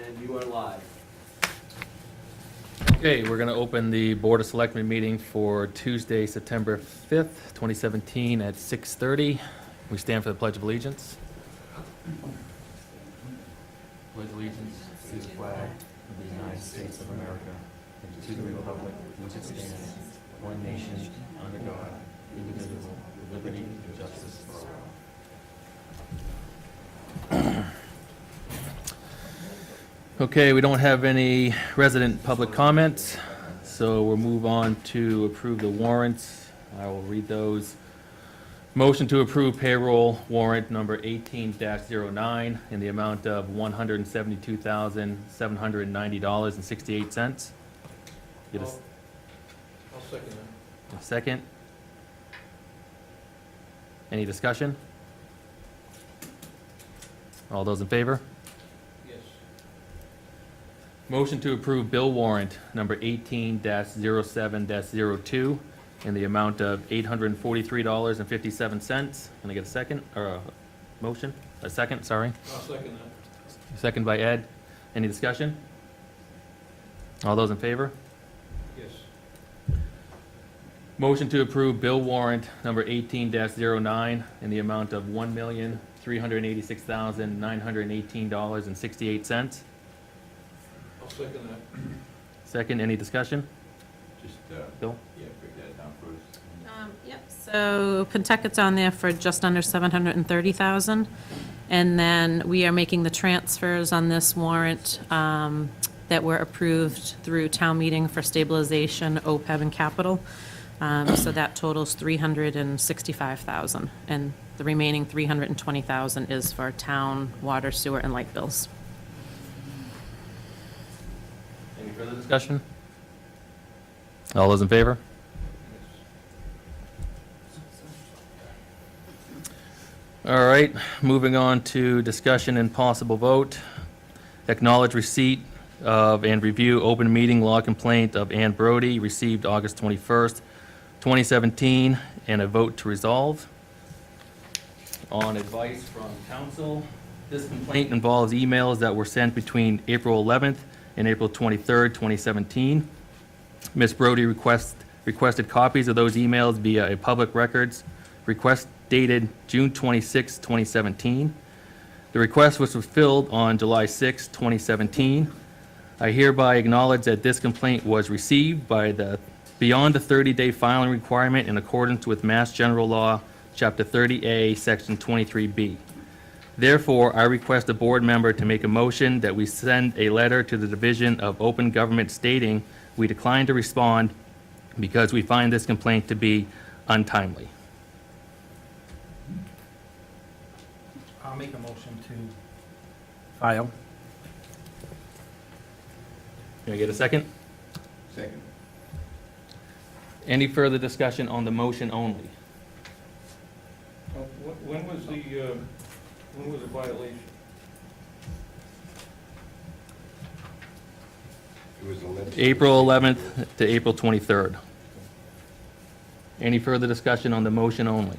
And you are live. Okay, we're going to open the Board of Selectmen meeting for Tuesday, September 5th, 2017 at 6:30. We stand for the Pledge of Allegiance. Pledge allegiance to the flag of the United States of America and to the republic which it stands, one nation, under God, indivisible, with liberty and justice for all. Okay, we don't have any resident public comments, so we'll move on to approve the warrants. I will read those. Motion to approve payroll warrant number 18-09 in the amount of $172,790.68. Get I'll second that. a second? Any discussion? All those in favor? Yes. Motion to approve bill warrant number 18-07-02 in the amount of $843.57. Can I get a second, or a motion? A second, sorry. I'll second that. Second by Ed. Any discussion? All those in favor? Yes. Motion to approve bill warrant number 18-09 in the amount of $1,386,918.68. I'll second that. Second, any discussion? Just, Bill? yeah, break that down first. Yep, so Pentucket's on there for just under 730,000. And then we are making the transfers on this warrant that were approved through town meeting for stabilization, OPEB, and capital. So that totals 365,000. And the remaining 320,000 is for town, water, sewer, and light bills. Any further discussion? All those in favor? All right, moving on to discussion and possible vote. Acknowledge receipt of and review open meeting law complaint of Ann Brody received August 21st, 2017, and a vote to resolve. On advice from council, this complaint involves emails that were sent between April 11th and April 23rd, 2017. Ms. Brody requested copies of those emails via a public records request dated June 26, 2017. The request was fulfilled on July 6, 2017. I hereby acknowledge that this complaint was received beyond the 30-day filing requirement in accordance with Mass General Law, Chapter 30A, Section 23B. Therefore, I request a board member to make a motion that we send a letter to the Division of Open Government stating we decline to respond because we find this complaint to be untimely. I'll make a motion to file. Can I get a second? Second. Any further discussion on the motion only? When was the violation? It was 11. April 11th to April 23rd. Any further discussion on the motion only?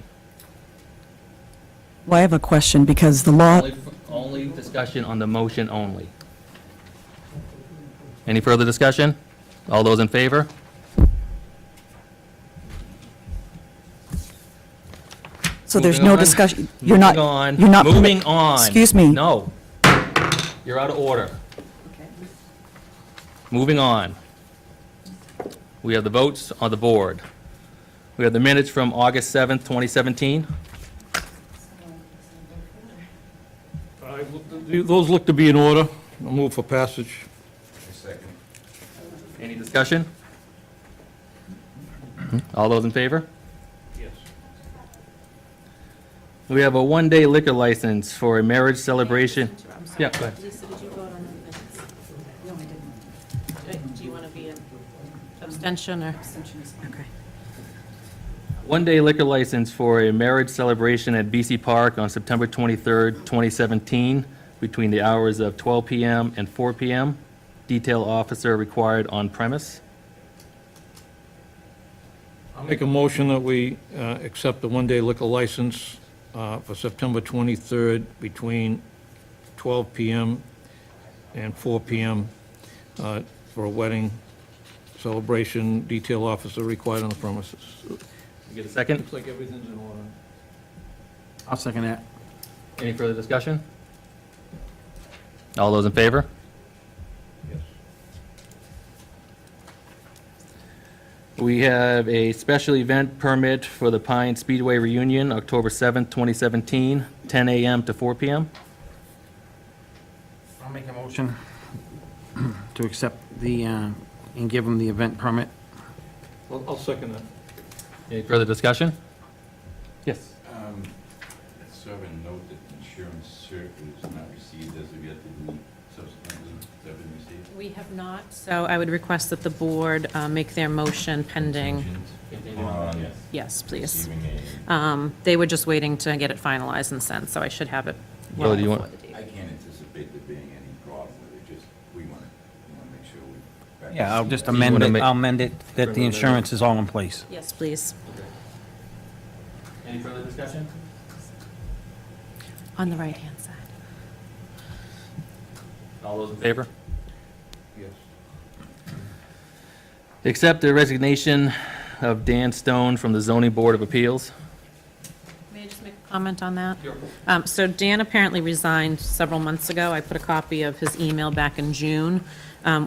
Well, I have a question, because the law, Only discussion on the motion only. Any further discussion? All those in favor? so there's Moving no on. discussion, you're not, Moving you're not. on. Moving on. Excuse me. No. You're out of order. Moving on. We have the votes on the board. We have the minutes from August 7th, 2017. Those look to be in order. I'll move for passage. Second. Any discussion? All those in favor? Yes. We have a one-day liquor license for a marriage celebration. I'm sorry. Yeah, go ahead. Lisa, did you vote on the minutes? No, I didn't. Do you want to be an abstention or? Okay. One-day liquor license for a marriage celebration at BC Park on September 23rd, 2017, between the hours of 12 p.m. and 4 p.m. Detail officer required on premise. I'll make a motion that we accept the one-day liquor license for September 23rd between 12 p.m. and 4 PM for a wedding celebration, detail officer required on the premises. You get a second? Looks like everything's in order. I'll second that. Any further discussion? All those in favor? Yes. We have a special event permit for the Pine Speedway reunion, October 7th, 2017, 10 a.m. to 4 p.m. I'll make a motion to accept the, and give them the event permit. I'll second that. Any further discussion? Yes. Serve a note that insurance cert is not received as of yet, did we subsequently, has that been received? We have not, so I would request that the board make their motion pending. On Yes, please. receiving a, They were just waiting to get it finalized and sent, so I should have it well Well, do you before want- the date. I can't anticipate there being any problem with it, just, we want to make sure we. Yeah, I'll just You amend wanna it, make- I'll amend it, that the insurance is all in place. Yes, please. Any further discussion? On the right-hand side. All those in favor? Yes. Accept the resignation of Dan Stone from the Zoning Board of Appeals. May I just make a comment on that? So Dan apparently resigned several months ago. I put a copy of his email back in June.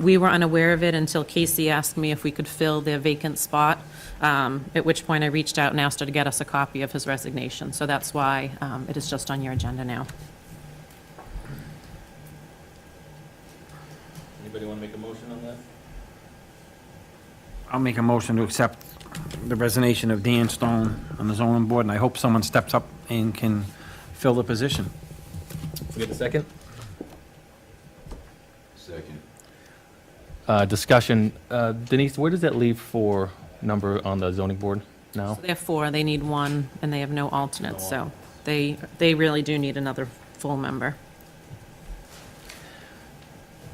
We were unaware of it until Casey asked me if we could fill their vacant spot, at which point I reached out and asked her to get us a copy of his resignation. So that's why it is just on your agenda now. Anybody want to make a motion on that? I'll make a motion to accept the resignation of Dan Stone on the zoning board, and I hope someone steps up and can fill the position. We get a second? Second. Discussion. Denise, where does that leave for number on the zoning board now? So therefore, they need one, and they have no alternates, so they really do need another full member.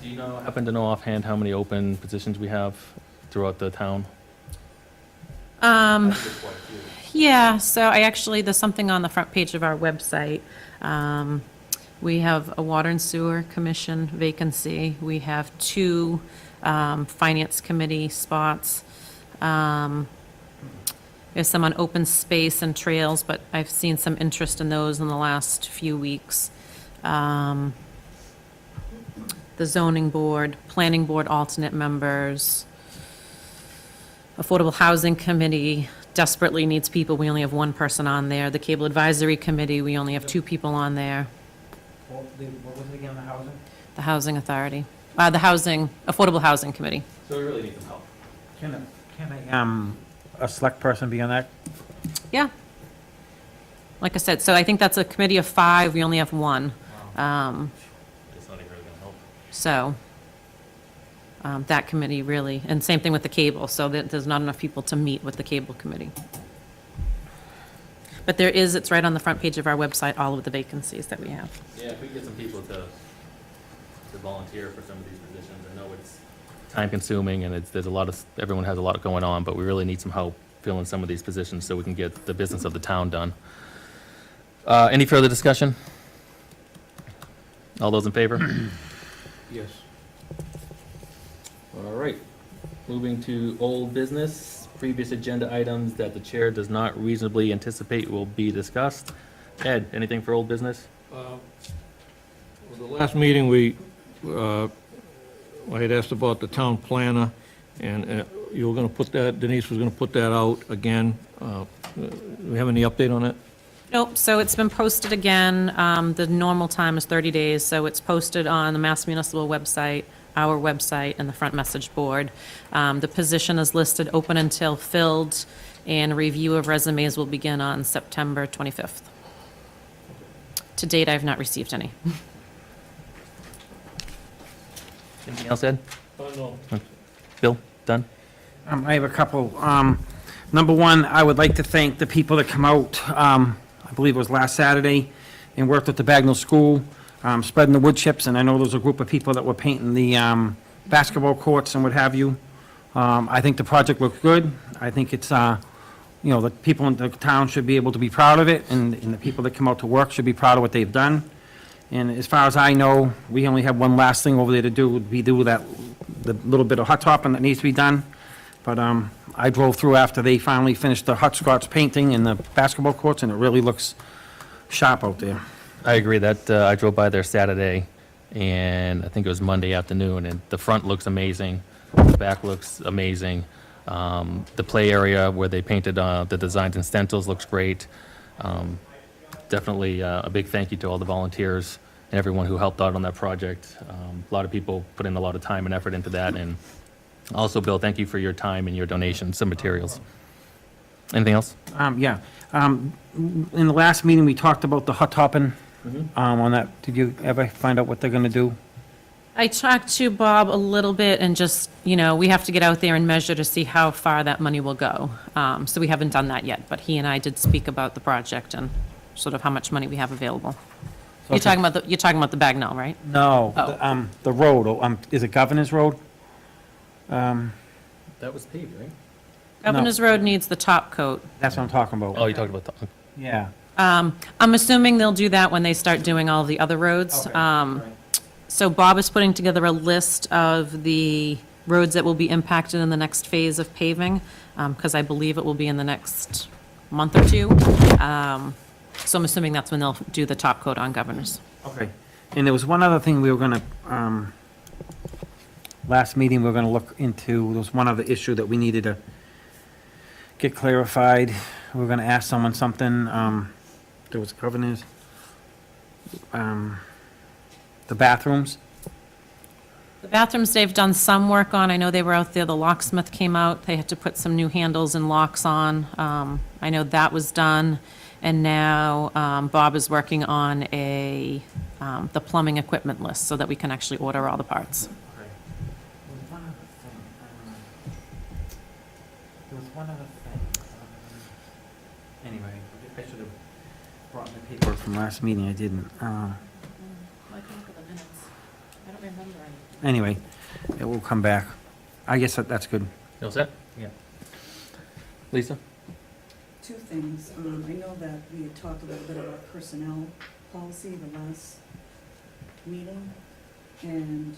Do you happen to know offhand how many open positions we have throughout the town? Yeah, so I actually, there's something on the front page of our website. We have a Water and Sewer Commission vacancy. We have 2 Finance Committee spots. There's some on open space and trails, but I've seen some interest in those in the last few weeks. The zoning board, planning board alternate members, Affordable Housing Committee desperately needs people. We only have 1 person on there. The Cable Advisory Committee, we only have 2 people on there. What was it again, the housing? The Housing Authority, Affordable Housing Committee. So we really need some help. Can a select person be on that? Yeah. Like I said, so I think that's a committee of 5. We only have 1. It's not even really going to help. So that committee really, and same thing with the cable, so that there's not enough people to meet with the cable committee. But there is, it's right on the front page of our website, all of the vacancies that we have. Yeah, if we can get some people to volunteer for some of these positions, I know it's time-consuming and there's a lot of, everyone has a lot going on, but we really need some help filling some of these positions so we can get the business of the town done. Any further discussion? All those in favor? Yes. All right. Moving to old business, previous agenda items that the chair does not reasonably anticipate will be discussed. Ed, anything for old business? Well, the last meeting, I had asked about the town planner, and you were going to put that, Denise was going to put that out again. Do we have any update on that? Nope, so it's been posted again. The normal time is 30 days, so it's posted on the Mass Municipal website, our website, and the front message board. The position is listed open until filled, and review of resumes will begin on September 25th. To date, I have not received any. Anything else, Ed? No. Bill, done? I have a couple. Number one, I would like to thank the people that come out, I believe it was last Saturday, and worked at the Bagnell School, spreading the wood chips, and I know there's a group of people that were painting the basketball courts and what have you. I think the project looks good. I think it's, the people in the town should be able to be proud of it, and the people that come out to work should be proud of what they've done. And as far as I know, we only have one last thing over there to do, would be do the little bit of hot topping that needs to be done. But I drove through after they finally finished the hot painting in the basketball courts, and it really looks sharp out there. I agree that, I drove by there Saturday, and I think it was Monday afternoon, and the front looks amazing, the back looks amazing. The play area where they painted, the designs and stencils looks great. Definitely, a big thank you to all the volunteers and everyone who helped out on that project. A lot of people put in a lot of time and effort into that, and also, Bill, thank you for your time and your donations and materials. Anything else? Yeah. In the last meeting, we talked about the hot topping on that. Did you ever find out what they're gonna do? I talked to Bob a little bit and just, we have to get out there and measure to see how far that money will go. So we haven't done that yet, but he and I did speak about the project and sort of how much money we have available. So You're talking about the Bagnell, right? No, Oh. the road, is it Governor's Road? That was paved, right? Governor's Road needs the top coat. That's what I'm talking about. Oh, you talked about the, Yeah. I'm assuming they'll do that when they start doing all the other roads. So Bob is putting together a list of the roads that will be impacted in the next phase of paving, because I believe it will be in the next month or two. So I'm assuming that's when they'll do the top coat on Governor's. Okay. And there was one other thing we were gonna, last meeting, we were gonna look into, there was one other issue that we needed to get clarified. We were gonna ask someone something, there was Governor's, the bathrooms. The bathrooms they've done some work on. I know they were out there, the locksmith came out, they had to put some new handles and locks on. I know that was done. And now Bob is working on the plumbing equipment list so that we can actually order all the parts. There was one other thing. Anyway, I should have brought my paperwork from last meeting, I didn't. I don't remember anything. Anyway, it will come back. I guess that's good. you all set? Yeah. Lisa? Two things. I know that we had talked a little bit about personnel policy the last meeting, and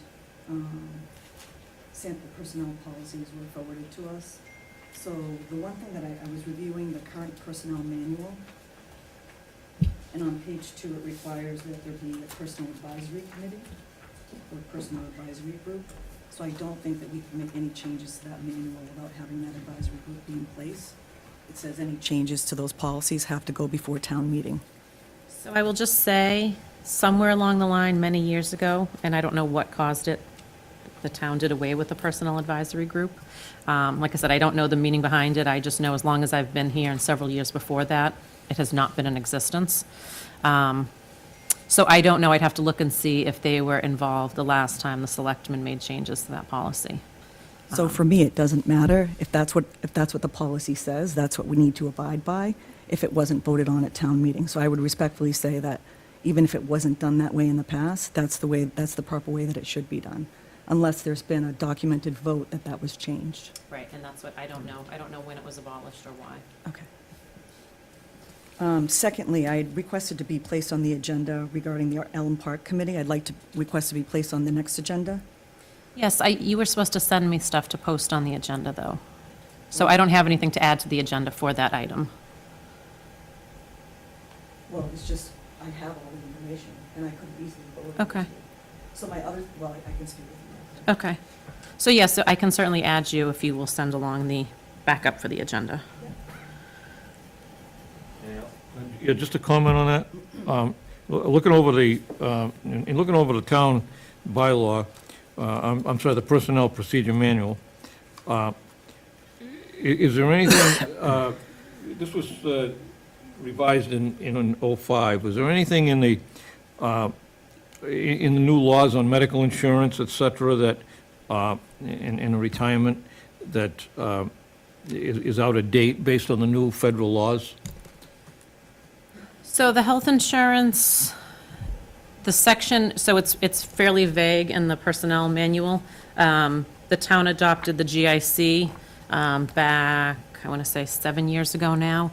sample personnel policies were forwarded to us. So the one thing that I was reviewing, the current personnel manual, and on page 2, it requires that there be a personnel advisory committee or personnel advisory group. So I don't think that we can make any changes to that manual without having that advisory group be in place. It says any changes to those policies have to go before town meeting. So I will just say, somewhere along the line, many years ago, and I don't know what caused it, the town did away with the personnel advisory group. Like I said, I don't know the meaning behind it. I just know as long as I've been here and several years before that, it has not been in existence. So I don't know. I'd have to look and see if they were involved the last time the selectmen made changes to that policy. So for me, it doesn't matter. If that's what the policy says, that's what we need to abide by if it wasn't voted on at town meeting. So I would respectfully say that even if it wasn't done that way in the past, that's the proper way that it should be done, unless there's been a documented vote that was changed. Right, and that's what, I don't know. I don't know when it was abolished or why. Okay. Secondly, I requested to be placed on the agenda regarding the Elm Park Committee. I'd like to request to be placed on the next agenda. Yes, you were supposed to send me stuff to post on the agenda, though. So I don't have anything to add to the agenda for that item. Well, it's just, I have all the information, and I could easily go over it. Okay. So my other, well, I can speak with you. Okay. So yes, so I can certainly add you if you will send along the backup for the agenda. Yeah, just a comment on that. Looking over the town bylaw, I'm sorry, the personnel procedure manual, is there anything, this was revised in '05, was there anything in the new laws on medical insurance, et cetera, that, in retirement, that is out of date based on the new federal laws? So the health insurance, the section, so it's fairly vague in the personnel manual. The town adopted the GIC back, I want to say 7 years ago now.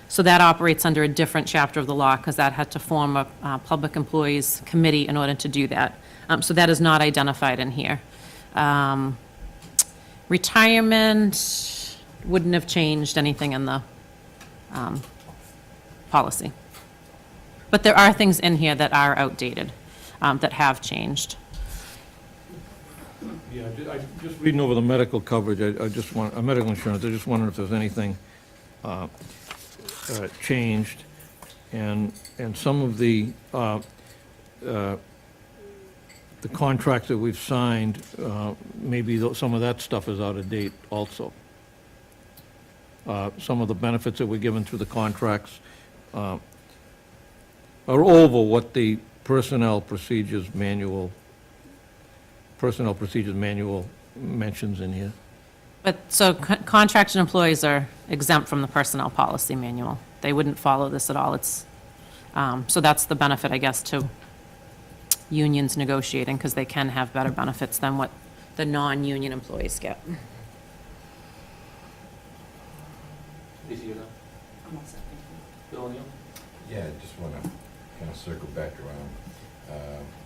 So that operates under a different chapter of the law, because that had to form a Public Employees Committee in order to do that. So that is not identified in here. Retirement wouldn't have changed anything in the policy. But there are things in here that are outdated, that have changed. Yeah, just reading over the medical coverage, I just want, medical insurance, I just wondered if there's anything changed, and some of the contracts that we've signed, maybe some of that stuff is out of date also. Some of the benefits that were given through the contracts are over what the personnel procedures manual mentions in here. But, so contracted employees are exempt from the personnel policy manual. They wouldn't follow this at all. It's, so that's the benefit, I guess, to unions negotiating, because they can have better benefits than what the non-union employees get. I'm all set, thank you. Yeah, I just want to kind of circle back around.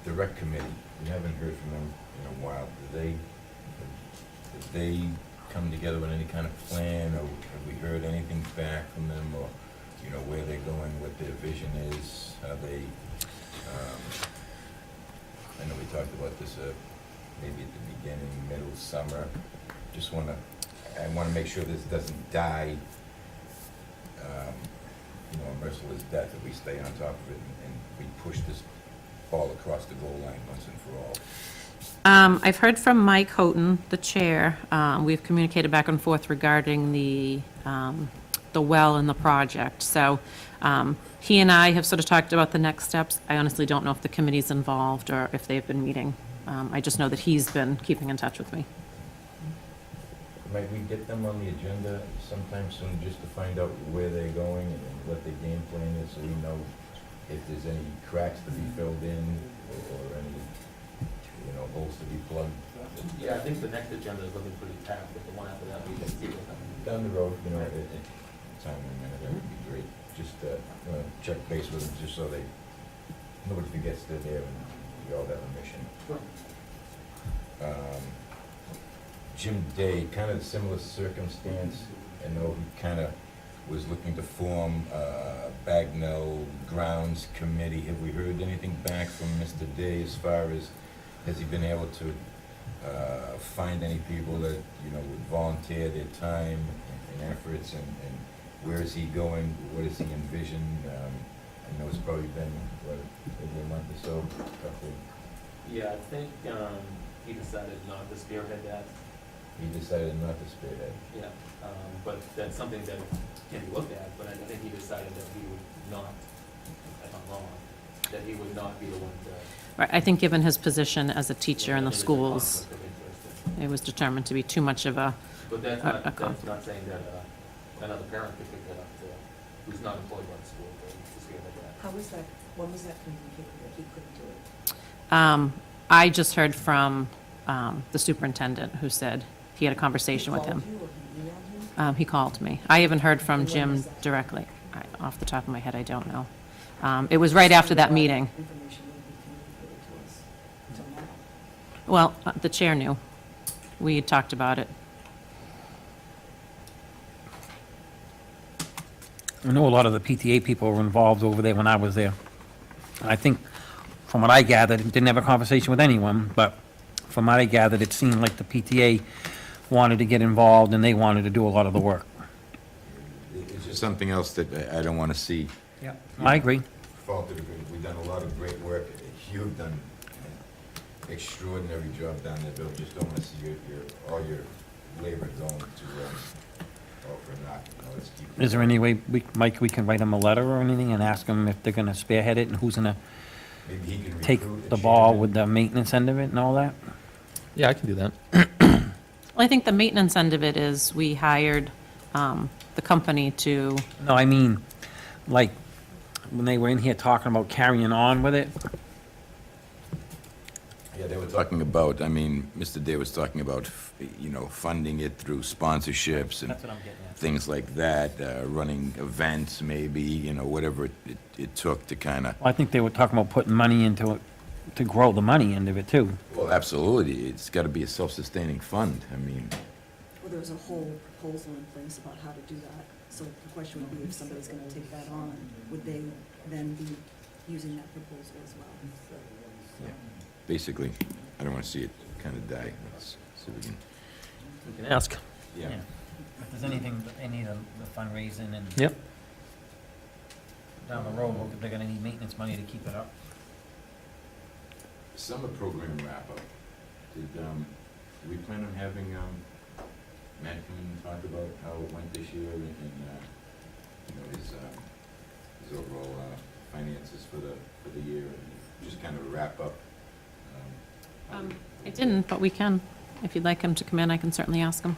The rec committee, we haven't heard from them in a while. Did they come together with any kind of plan, or have we heard anything back from them, or, you know, where they're going, what their vision is, how they, I know we talked about this maybe at the beginning, middle, summer. Just want to, I want to make sure this doesn't die, you know, a merciless death, that we stay on top of it and we push this ball across the goal line once and for all. I've heard from Mike Houghton, the chair. We've communicated back and forth regarding the well and the project. So he and I have sort of talked about the next steps. I honestly don't know if the committee's involved or if they've been meeting. I just know that he's been keeping in touch with me. Might we get them on the agenda sometime soon, just to find out where they're going and what their game plan is, so we know if there's any cracks to be filled in, or any, you know, holes to be plugged? Yeah, I think the next agenda is looking pretty packed, but the one after that, we can see what's happening. Down the road, you know, time in a minute, that would be great. Just, check base with them, just so nobody forgets they're there and we all have a mission. Jim Day, kind of similar circumstance. I know he kind of was looking to form Bagnell Grounds Committee. Have we heard anything back from Mr. Day as far as, has he been able to find any people that, you know, would volunteer their time and efforts, and where is he going? What does he envision? I know it's probably been, what, maybe a month or so, roughly. Yeah, I think he decided not to spearhead that. He decided not to spearhead. Yeah, but that's something that can be looked at, but I think he decided that he would not, if I'm wrong, that he would not be the one to. Right, I think given his position as a teacher in the There's a schools, conflict of interest. it was determined to be too much of a, But that's a not conflict. saying that another parent could pick that up, who's not employed by the school, to spearhead that. How was that, when was that communicated that he couldn't do it? I just heard from the superintendent, who said he had a conversation with him. He called you or he emailed you? He called me. I haven't heard from And when Jim was that? directly. Off the top of my head, I don't know. It was right after that meeting. Information wouldn't be communicated to us until now. Well, the chair knew. We had talked about it. I know a lot of the PTA people were involved over there when I was there. I think, from what I gathered, didn't have a conversation with anyone, but from what I gathered, it seemed like the PTA wanted to get involved and they wanted to do a lot of the work. It's just something else that I don't want to see Yeah. I agree. faulted. We've done a lot of great work. You've done an extraordinary job down there, Bill. Just don't want to see all your labor going to, all for naught. You know, let's keep it Is there any way, Mike, we can write them a letter or anything and ask them if they're gonna spearhead it and who's gonna Maybe he can take recruit a the ball chairman. with the maintenance end of it and all that? Yeah, I can do that. Well, I think the maintenance end of it is we hired the company to, No, I mean, like, when they were in here talking about carrying on with it, Yeah, they were talking about, I mean, Mr. Day was talking about, funding it through sponsorships and That's what I'm getting at. things like that, running events maybe, whatever it took to kind of, Well, I think they were talking about putting money into it, to grow the money end of it, too. well, absolutely, it's got to be a self-sustaining fund. I mean, Well, there's a whole proposal in place about how to do that. So the question would be, if somebody's gonna take that on, would they then be using that proposal as well? basically, I don't want to see it kind of die. Let's see if we can, We can ask. yeah. If there's anything that they need, the fundraising and Yep. down the road, they're gonna need maintenance money to keep it up. Summer program wrap-up. Did we plan on having Matt come in and talk about how it went this year and his overall finances for the year, and just kind of wrap up? I didn't, but we can. If you'd like him to come in, I can certainly ask him.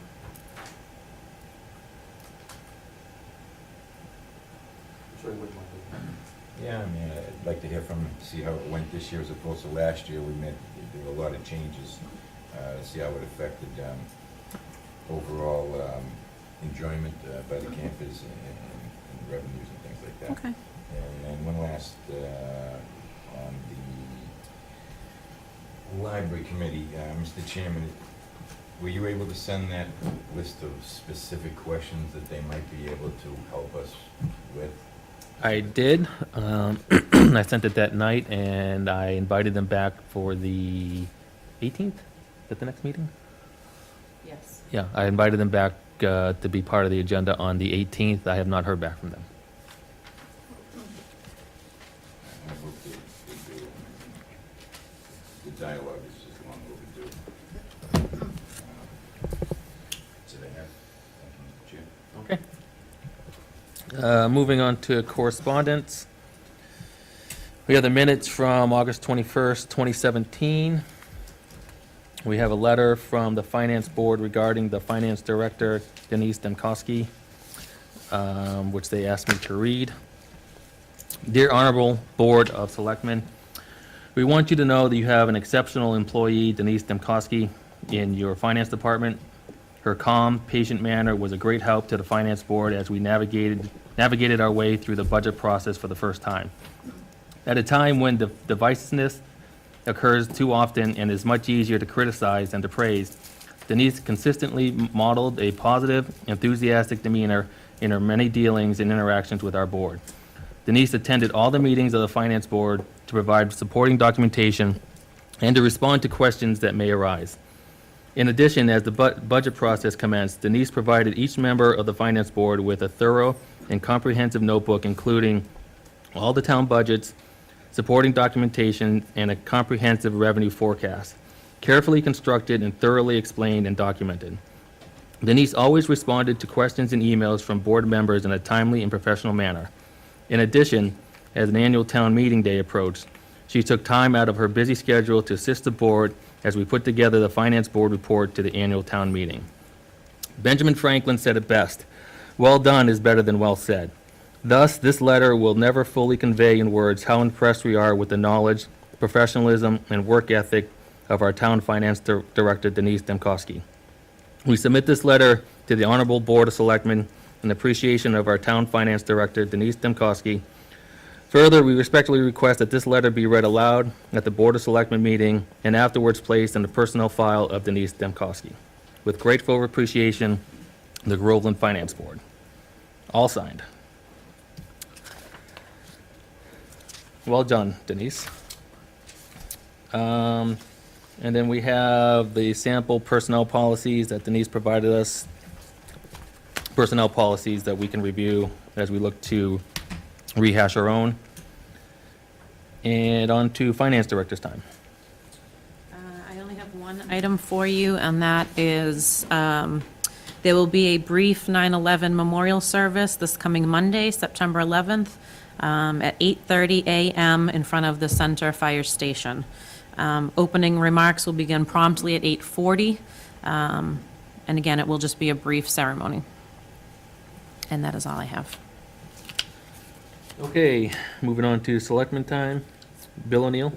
Yeah, I mean, I'd like to hear from him, see how it went this year as opposed to last year. There were a lot of changes, see how it affected overall enjoyment by the campus and revenues and things like that. Okay. And one last, on the library committee, Mr. Chairman, were you able to send that list of specific questions that they might be able to help us with? I did. I sent it that night, and I invited them back for the 18th. Is that the next meeting? Yes. Yeah, I invited them back to be part of the agenda on the 18th. I have not heard back from them. I hope they do. The dialogue is just long overdue. So they have, thank you, Mr. Chair. Okay. Moving on to correspondence. We have the minutes from August 21st, 2017. We have a letter from the Finance Board regarding the Finance Director, Denise Demkowski, which they asked me to read. Dear Honorable Board of Selectmen, we want you to know that you have an exceptional employee, Denise Demkowski, in your Finance Department. Her calm, patient manner was a great help to the Finance Board as we navigated our way through the budget process for the first time. At a time when divisiveness occurs too often and is much easier to criticize than to praise, Denise consistently modeled a positive, enthusiastic demeanor in her many dealings and interactions with our board. Denise attended all the meetings of the Finance Board to provide supporting documentation and to respond to questions that may arise. In addition, as the budget process commenced, Denise provided each member of the Finance Board with a thorough and comprehensive notebook including all the town budgets, supporting documentation, and a comprehensive revenue forecast, carefully constructed and thoroughly explained and documented. Denise always responded to questions and emails from board members in a timely and professional manner. In addition, as an annual town meeting day approached, she took time out of her busy schedule to assist the board as we put together the Finance Board report to the annual town meeting. Benjamin Franklin said it best, "Well done is better than well said." Thus, this letter will never fully convey in words how impressed we are with the knowledge, professionalism, and work ethic of our town finance director, Denise Demkowski. We submit this letter to the Honorable Board of Selectmen in appreciation of our town finance director, Denise Demkowski. Further, we respectfully request that this letter be read aloud at the Board of Selectmen meeting and afterwards placed in the personnel file of Denise Demkowski. With grateful appreciation, the Groveland Finance Board. All signed. Well done, Denise. And then we have the sample personnel policies that Denise provided us. Personnel policies that we can review as we look to rehash our own. And on to Finance Director's time. I only have one item for you, and that is, there will be a brief 9/11 memorial service this coming Monday, September 11th, at 8:30 a.m. in front of the Center Fire Station. Opening remarks will begin promptly at 8:40, and again, it will just be a brief ceremony. And that is all I have. Okay, moving on to Selectmen time. Bill O'Neill.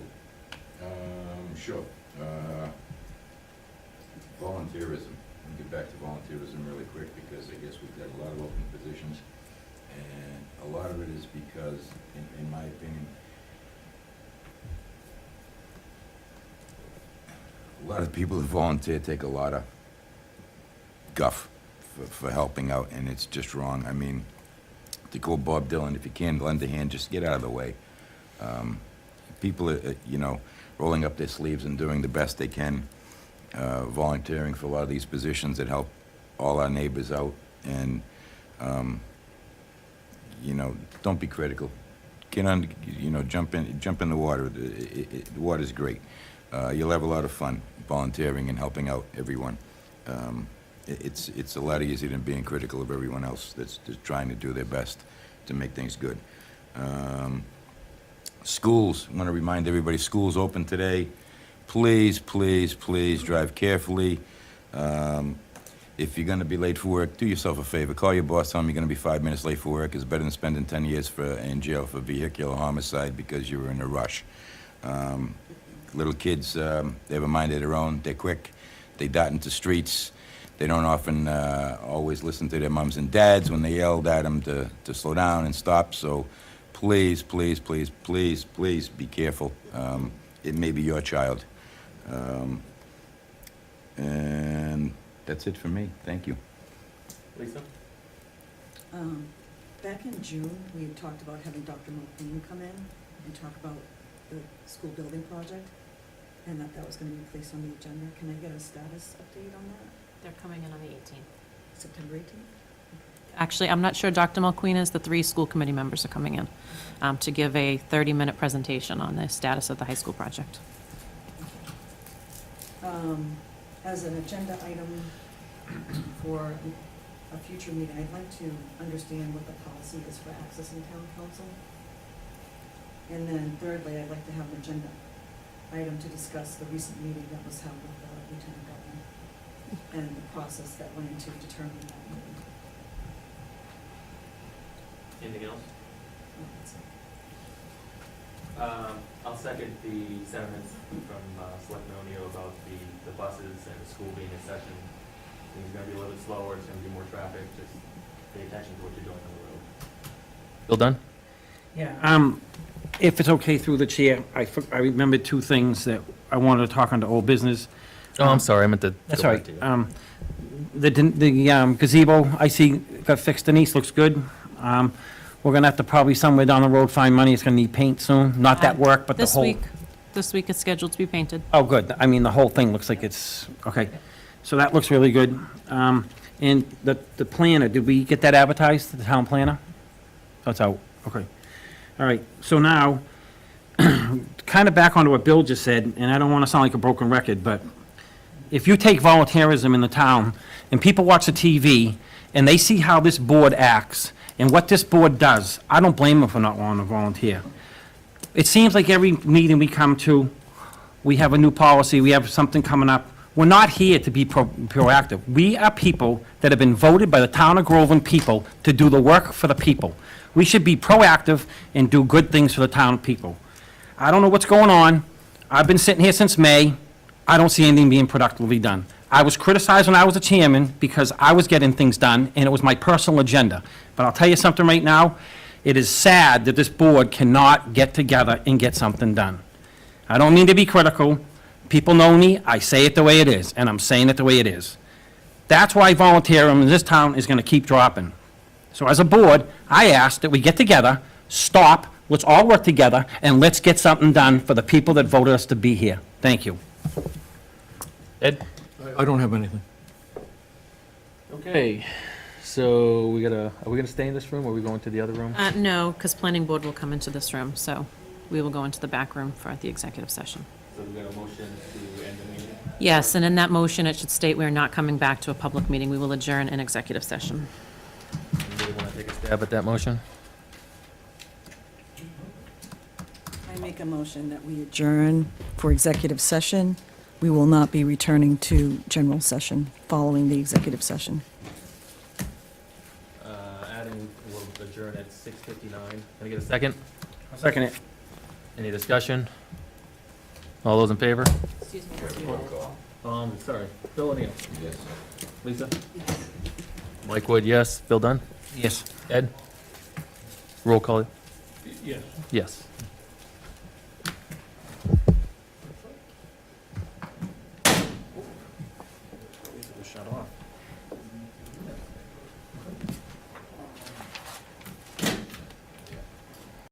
Sure. Volunteerism. Let me get back to volunteerism really quick, because I guess we've got a lot of open positions, and a lot of it is because, in my opinion, a lot of people that volunteer take a lot of guff for helping out, and it's just wrong. I mean, to quote Bob Dylan, if you can lend a hand, just get out of the way. People are, rolling up their sleeves and doing the best they can, volunteering for a lot of these positions that help all our neighbors out. And, don't be critical. Get on, jump in the water. The water's great. You'll have a lot of fun volunteering and helping out everyone. It's a lot easier than being critical of everyone else that's just trying to do their best to make things good. Schools, I want to remind everybody, schools open today. Please, please, please drive carefully. If you're going to be late for work, do yourself a favor. Call your boss, tell him you're going to be 5 minutes late for work. It's better than spending 10 years in jail for vehicular homicide because you were in a rush. Little kids, they have a mind of their own. They're quick. They dart into streets. They don't often always listen to their mums and dads when they yelled at them to slow down and stop. So please, please, please, please, please be careful. It may be your child. And that's it for me. Thank you. Lisa? Back in June, we had talked about having Dr. Mulqueen come in and talk about the school building project, and that was gonna be placed on the agenda. Can I get a status update on that? They're coming in on the 18th. September 18th? Actually, I'm not sure Dr. Mulqueen is. The 3 school committee members are coming in to give a 30-minute presentation on the status of the high school project. As an agenda item for a future meeting, I'd like to understand what the policy is for accessing town council. And then thirdly, I'd like to have an agenda item to discuss the recent meeting that was held with the lieutenant governor and the process that went into determining that meeting. Anything else? No, that's it. I'll second the sentiments from Selectman O'Neill about the buses and the school being in session. Things are gonna be a little bit slower, it's gonna be more traffic, just pay attention to what you're doing on the road. Bill Dunn? Yeah. If it's okay through the chair, I remembered 2 things that I wanted to talk on to old business. Oh, I'm sorry, I meant to. That's go all back to right. you. The gazebo, I see, got fixed. Denise, looks good. We're gonna have to probably somewhere down the road find money. It's gonna need paint soon. Not that work, but the This whole. week it's scheduled to be painted. Oh, good. I mean, the whole thing looks like it's, okay. So that looks really good. And the planner, did we get that advertised, the town planner? Oh, it's out, okay. All right, so now, kind of back onto what Bill just said, and I don't want to sound like a broken record, but if you take volunteerism in the town, and people watch the TV, and they see how this board acts, and what this board does, I don't blame them for not wanting to volunteer. It seems like every meeting we come to, we have a new policy, we have something coming up. We're not here to be proactive. We are people that have been voted by the town of Groveland people to do the work for the people. We should be proactive and do good things for the town people. I don't know what's going on. I've been sitting here since May. I don't see anything being productively done. I was criticized when I was a chairman because I was getting things done, and it was my personal agenda. But I'll tell you something right now, it is sad that this board cannot get together and get something done. I don't mean to be critical. People know me, I say it the way it is, and I'm saying it the way it is. That's why volunteerism in this town is gonna keep dropping. So as a board, I ask that we get together, stop, let's all work together, and let's get something done for the people that voted us to be here. Thank you. Ed? I don't have anything. Okay, so are we gonna stay in this room, or are we going to the other room? No, because planning board will come into this room, so we will go into the back room for the executive session. So we got a motion to end the meeting? Yes, and in that motion, it should state we are not coming back to a public meeting. We will adjourn in executive session. Anybody wanna take a stab at that motion? I make a motion that we adjourn for executive session. We will not be returning to general session following the executive session. Adding, we'll adjourn at 6:59. Can I get a second? I'll second it. Any discussion? All those in favor? Excuse me. Okay, roll call. Sorry, Bill O'Neill. Yes, sir. Lisa? Yes. Mike Wood, yes. Bill Dunn? Yes. Ed? Roll call, Yes. yes. Shut off.